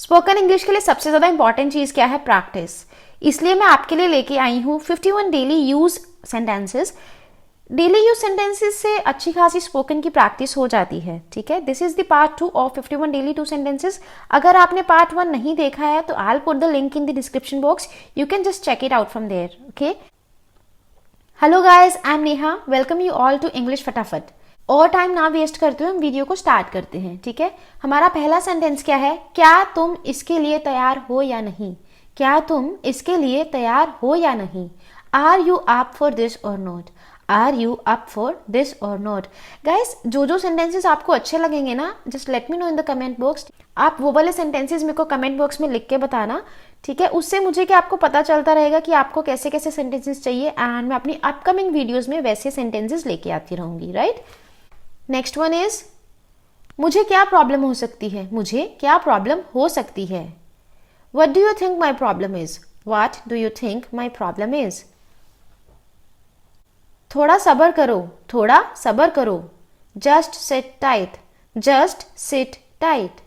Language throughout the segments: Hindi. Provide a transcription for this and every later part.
स्पोकन इंग्लिश के लिए सबसे ज्यादा इंपॉर्टेंट चीज क्या है? प्रैक्टिस। इसलिए मैं आपके लिए लेके आई हूँ 51 daily use sentences. Daily use sentences से अच्छी खासी स्पोकन की प्रैक्टिस हो जाती है। ठीक है, this is the part 2 of 51 daily two sentences. अगर आपने पार्ट 1 नहीं देखा है तो I will put the link in the description box, you can just check it out from there. Okay, hello guys, I am Neha, welcome you all to English फटाफट। और टाइम ना वेस्ट करते हुए हम वीडियो को स्टार्ट करते हैं। ठीक है, हमारा पहला सेंटेंस क्या है? क्या तुम इसके लिए तैयार हो या नहीं? क्या तुम इसके लिए तैयार हो या नहीं? Are you up for this or not? Are you up for this or not? Guys, जो सेंटेंसेस आपको अच्छे लगेंगे ना, just let me know in the comment box. आप वो वाले सेंटेंसेस मेरे को कमेंट बॉक्स में लिख के बताना। ठीक है, उससे मुझे क्या आपको पता चलता रहेगा कि आपको कैसे कैसे सेंटेंसेस चाहिए, एंड मैं अपनी अपकमिंग वीडियोस में वैसे सेंटेंसेस लेके आती रहूंगी। राइट, नेक्स्ट वन इज मुझे क्या प्रॉब्लम हो सकती है? मुझे क्या प्रॉब्लम हो सकती है? What do you think my problem is? What do you think my problem is? थोड़ा सबर करो, थोड़ा सबर करो। Just sit tight, just sit tight.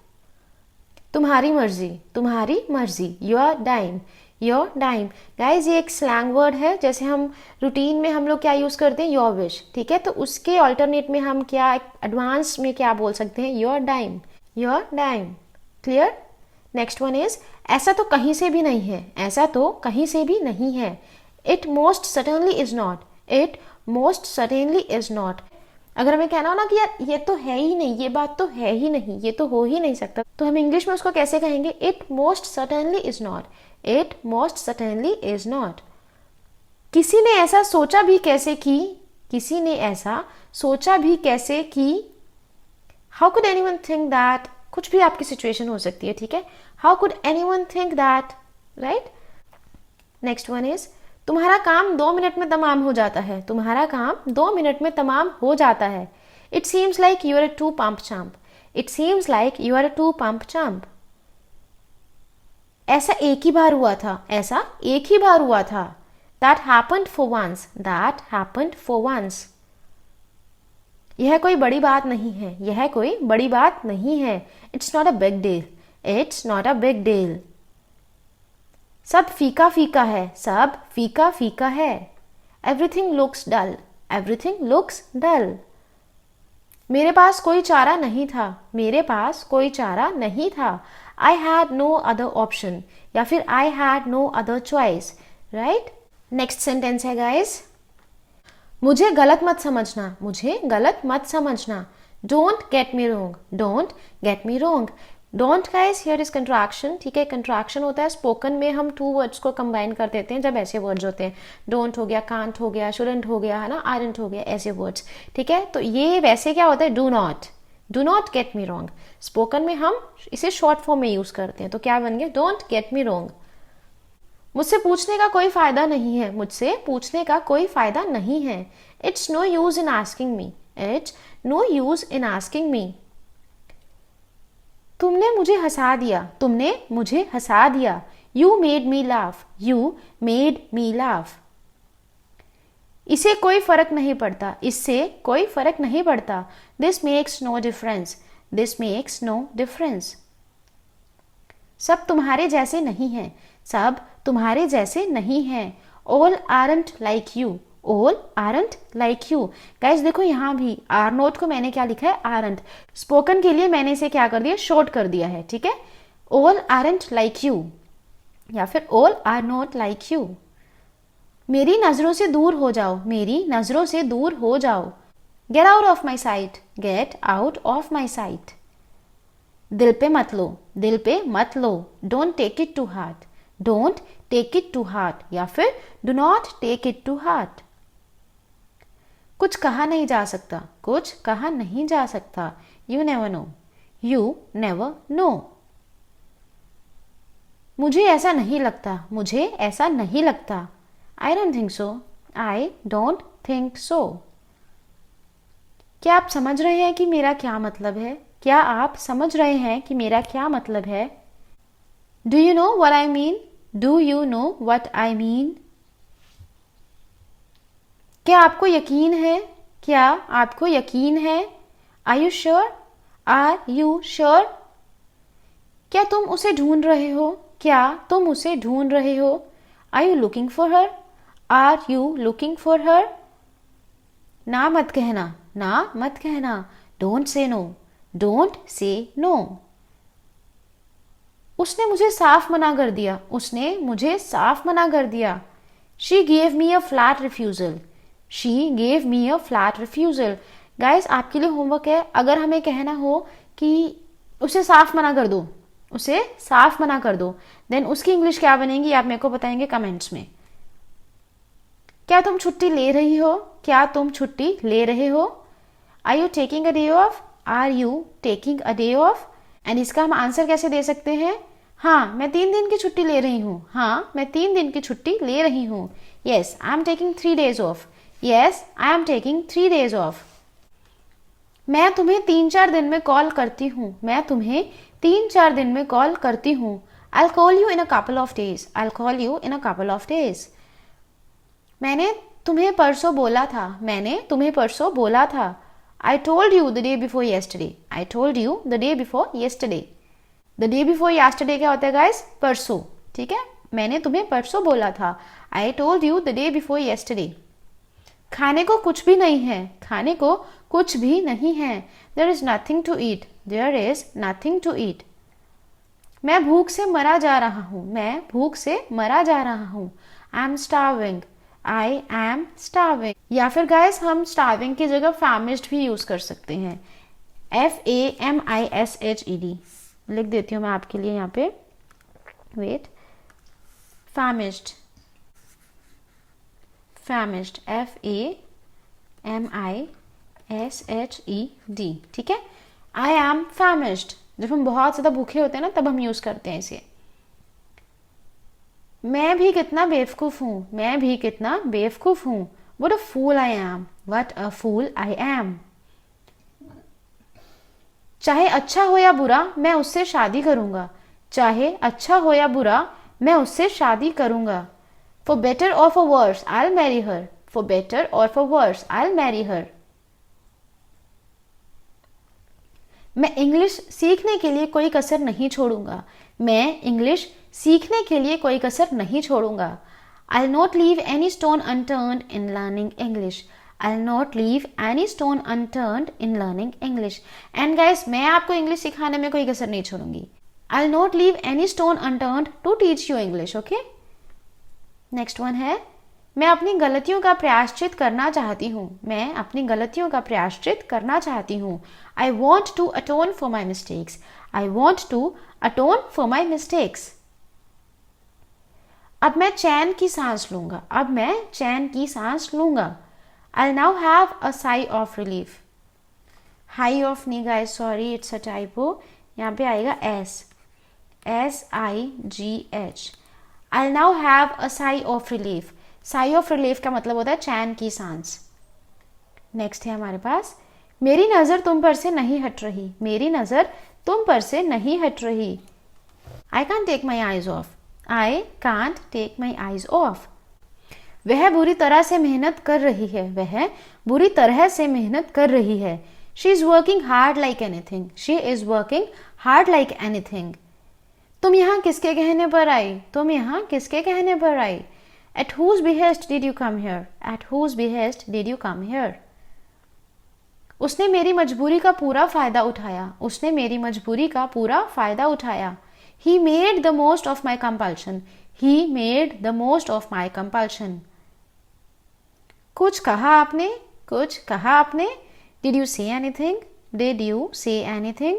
तुम्हारी मर्जी, तुम्हारी मर्जी। Your dime, your dime. Guys, ये एक स्लैंग वर्ड है। जैसे हम रूटीन में हम लोग क्या यूज करते हैं? Your wish. ठीक है, तो उसके ऑल्टरनेट में हम क्या एडवांस में क्या बोल सकते हैं? Your dime, your dime. Clear? Next one is ऐसा तो कहीं से भी नहीं है, ऐसा तो कहीं से भी नहीं है। It most certainly is not, it most certainly is not. अगर हमें कहना हो ना कि यार ये तो है ही नहीं, ये बात तो है ही नहीं, ये तो हो ही नहीं सकता, तो हम इंग्लिश में उसको कैसे कहेंगे? It most certainly is not, it most certainly is not. किसी ने ऐसा सोचा भी कैसे की? किसी ने ऐसा सोचा भी कैसे की? How could anyone think that? कुछ भी आपकी सिचुएशन हो सकती है। ठीक है, how could anyone think that? Right. Next one is तुम्हारा काम 2 मिनट में तमाम हो जाता है, तुम्हारा काम 2 मिनट में तमाम हो जाता है। It seems like you are a 2 pump chump, it seems like you are a 2 pump chump. ऐसा एक ही बार हुआ था, ऐसा एक ही बार हुआ था। That happened for once, that happened for once. यह कोई बड़ी बात नहीं है, यह कोई बड़ी बात नहीं है। It's not a big deal, it's not a big deal. सब फीका फीका है, सब फीका फीका है। एवरीथिंग लुक्स डल, एवरीथिंग लुक्स डल। मेरे पास कोई चारा नहीं था, मेरे पास कोई चारा नहीं था। I had no other option, या फिर I had no other choice. Right. Next sentence है गाइस, मुझे गलत मत समझना, मुझे गलत मत समझना। Don't get me wrong, don't get me wrong. Don't guys here is contraction. ठीक है, कंट्रैक्शन होता है स्पोकन में, हम 2 वर्ड्स को कंबाइन कर देते हैं जब ऐसे वर्ड्स होते हैं। डोंट हो गया, कांट हो गया, शुडंट हो गया, है ना, आरंट हो गया, ऐसे वर्ड्स। ठीक है, तो ये वैसे क्या होता है? Do not, do not gate me wrong. Spoken में हम इसे शॉर्ट फॉर्म में यूज करते हैं, तो क्या बन गया? डोंट गेट मी रोंग। मुझसे पूछने का कोई फायदा नहीं है, मुझसे पूछने का कोई फायदा नहीं है। It's no use in asking me, it's no use in asking me. तुमने मुझे हंसा दिया, तुमने मुझे हंसा दिया। You made me laugh, you made me laugh. इसे कोई फर्क नहीं पड़ता, इससे कोई फर्क नहीं पड़ता। This makes no difference, this makes no difference. सब तुम्हारे जैसे नहीं है, सब तुम्हारे जैसे नहीं है। All aren't like you, all aren't like you. Guys देखो, यहाँ भी आर नोट को मैंने क्या लिखा है? आरंट। स्पोकन के लिए मैंने इसे क्या कर दिया? शॉर्ट कर दिया है। ठीक है, ऑल आरंट लाइक यू, या फिर all are not like you. मेरी नजरों से दूर हो जाओ, मेरी नजरों से दूर हो जाओ। Get out of my sight, get out of my sight. दिल पे मत लो, दिल पे मत लो। Don't take it to heart, don't take it to heart, या फिर do not take it to heart. कुछ कहा नहीं जा सकता, कुछ कहा नहीं जा सकता। You never know, you never know. मुझे ऐसा नहीं लगता, मुझे ऐसा नहीं लगता। I don't think so, I don't think so. क्या आप समझ रहे हैं कि मेरा क्या मतलब है? क्या आप समझ रहे हैं कि मेरा क्या मतलब है? Do you know what I mean, do you know what I mean. क्या आपको यकीन है, क्या आपको यकीन है? Are you sure, are you sure. क्या तुम उसे ढूंढ रहे हो? क्या तुम उसे ढूंढ रहे हो? Are you looking for her? Are you looking for her? ना मत कहना, ना मत कहना। Don't say no, don't say no. उसने मुझे साफ मना कर दिया, उसने मुझे साफ मना कर दिया। She gave me a flat refusal, she gave me a flat refusal. Guys आपके लिए होमवर्क है, अगर हमें कहना हो कि उसे साफ मना कर दो, उसे साफ मना कर दो, देन उसकी इंग्लिश क्या बनेगी आप मेरे को बताएंगे कमेंट्स में। क्या तुम छुट्टी ले रही हो? क्या तुम छुट्टी ले रहे हो? Are you taking a day off? Are you taking a day off? And इसका हम आंसर कैसे दे सकते हैं? हाँ मैं 3 दिन की छुट्टी ले रही हूँ, हाँ मैं 3 दिन की छुट्टी ले रही हूँ। Yes I am taking 3 days of, yes I am taking 3 days of. मैं तुम्हें 3-4 दिन में कॉल करती हूँ, मैं तुम्हें 3-4 दिन में कॉल करती हूँ। I'll call you in a couple of days, I'll call you in a couple of days। मैंने तुम्हें परसों बोला था, मैंने तुम्हें परसों बोला था। I told you the day before yesterday, I told you the day before yesterday। The day before yesterday क्या होता है गाइस? परसों, ठीक है, मैंने तुम्हें परसों बोला था। I told you the day before yesterday। खाने को कुछ भी नहीं है, खाने को कुछ भी नहीं है। There is nothing to eat, there is nothing to eat। मैं भूख से मरा जा रहा हूँ, मैं भूख से मरा जा रहा हूँ। I am starving, I am starving। या फिर गाइस हम starving की जगह famished भी यूज कर सकते हैं, FAMISHED। लिख देती हूँ मैं आपके लिए यहाँ पे, वेट, famished, famished, FAMISHED, ठीक है। I am famished, जब हम बहुत ज्यादा भूखे होते हैं ना तब हम यूज करते हैं इसे। मैं भी कितना बेवकूफ हूँ, मैं भी कितना बेवकूफ हूँ। What a fool I am, what a fool I am। चाहे अच्छा हो या बुरा मैं उससे शादी करूंगा, चाहे अच्छा हो या बुरा मैं उससे शादी करूंगा। For better or for worse I'll marry her, for better or for worse I'll marry her। मैं इंग्लिश सीखने के लिए कोई कसर नहीं छोड़ूंगा, मैं इंग्लिश सीखने के लिए कोई कसर नहीं छोड़ूंगा। I'll not leave any stone unturned in learning English, I'll not leave any stone unturned in learning English। And guys मैं आपको इंग्लिश सिखाने में कोई कसर नहीं छोड़ूंगी। I'll not leave any stone unturned to teach you English, okay? Next one है, मैं अपनी गलतियों का प्रायश्चित करना चाहती हूँ, मैं अपनी गलतियों का प्रायश्चित करना चाहती हूँ। I want to atone for my mistakes, I want to atone for my mistakes। अब मैं चैन की सांस लूंगा, अब मैं चैन की सांस लूंगा। I'll now have a sigh of relief, high of नहीं guys, sorry it's a typo, यहाँ पे आएगा SIGH। I'll now have a sigh of relief, sigh of relief का मतलब होता है चैन की सांस। नेक्स्ट है हमारे पास, मेरी नजर तुम पर से नहीं हट रही, मेरी नजर तुम पर से नहीं हट रही। I can't take my eyes off, I can't take my eyes off। वह बुरी तरह से मेहनत कर रही है, वह बुरी तरह से मेहनत कर रही है। She is working hard like anything, she is working hard like anything। तुम यहाँ किसके कहने पर आई, तुम यहाँ किसके कहने पर आई। At whose behest did you come here, at whose behest did you come here। उसने मेरी मजबूरी का पूरा फायदा उठाया, उसने मेरी मजबूरी का पूरा फायदा उठाया। He made the most of my compulsion, he made the most of my compulsion। कुछ कहा आपने, कुछ कहा आपने। Did you say anything, did you say anything।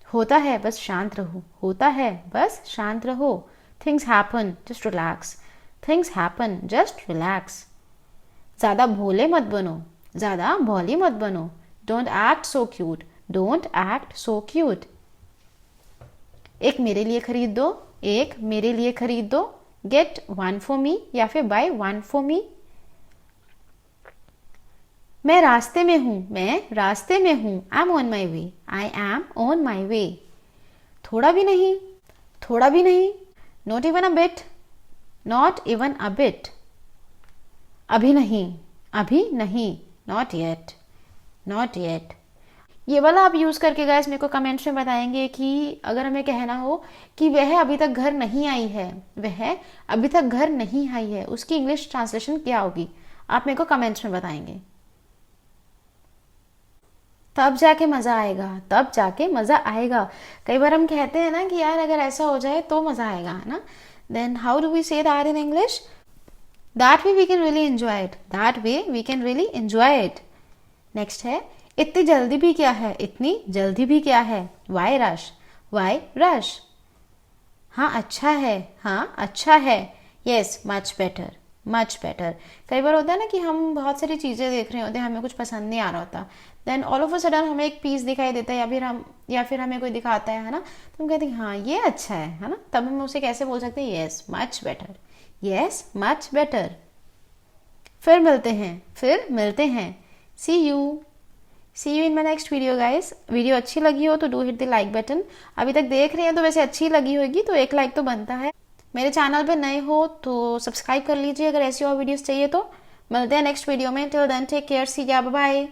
होता है बस शांत रहो, होता है बस शांत रहो। Things happen, just relax, things happen, just relax। ज्यादा भोले मत बनो, ज्यादा भोली मत बनो। Don't act so cute, don't act so cute। एक मेरे लिए खरीद दो, एक मेरे लिए खरीद दो। Get one for me या फिर buy one for me। मैं रास्ते में हूं, मैं रास्ते में हूं। I'm on my way, I am on my way। थोड़ा भी नहीं, थोड़ा भी नहीं। Not even a bit, not even a bit। अभी नहीं, अभी नहीं। Not yet, not yet। ये वाला आप यूज़ करके गाइस मेरे को कमेंट्स में बताएंगे कि अगर हमें कहना हो कि वह अभी तक घर नहीं आई है, वह अभी तक घर नहीं आई है, उसकी इंग्लिश ट्रांसलेशन क्या होगी, आप मेरे को कमेंट्स में बताएंगे। तब जाके मज़ा आएगा, तब जाके मज़ा आएगा। कई बार हम कहते हैं ना कि यार अगर ऐसा हो जाए तो मज़ा आएगा, है ना। Then how do we say that in English? That way we can really enjoy it, that way we can really enjoy it. Next है इतनी जल्दी भी क्या है, इतनी जल्दी भी क्या है, वाई रश, वाई रश। हाँ अच्छा है, हाँ अच्छा है, yes much better, much better. कई बार होता है ना कि हम बहुत सारी चीज़ें देख रहे होते हैं, हमें कुछ पसंद नहीं आ रहा होता, then all of a sudden हमें एक पीस दिखाई देता है या फिर हमें कोई दिखाता है ना, तो हम कहते हैं हाँ ये अच्छा है ना। तब हम उसे कैसे बोल सकते हैं? Yes much better, yes much better. फिर मिलते हैं, see you, see you in my next video guys. Video अच्छी लगी हो तो do hit the like button. अभी तक देख रहे हैं तो वैसे अच्छी लगी होगी तो एक लाइक तो बनता है। मेरे चैनल पे नए हो तो सब्सक्राइब कर लीजिए अगर ऐसी और वीडियोस चाहिए तो। मिलते हैं नेक्स्ट वीडियो में, टिल देन टेक केयर, सी या बाय।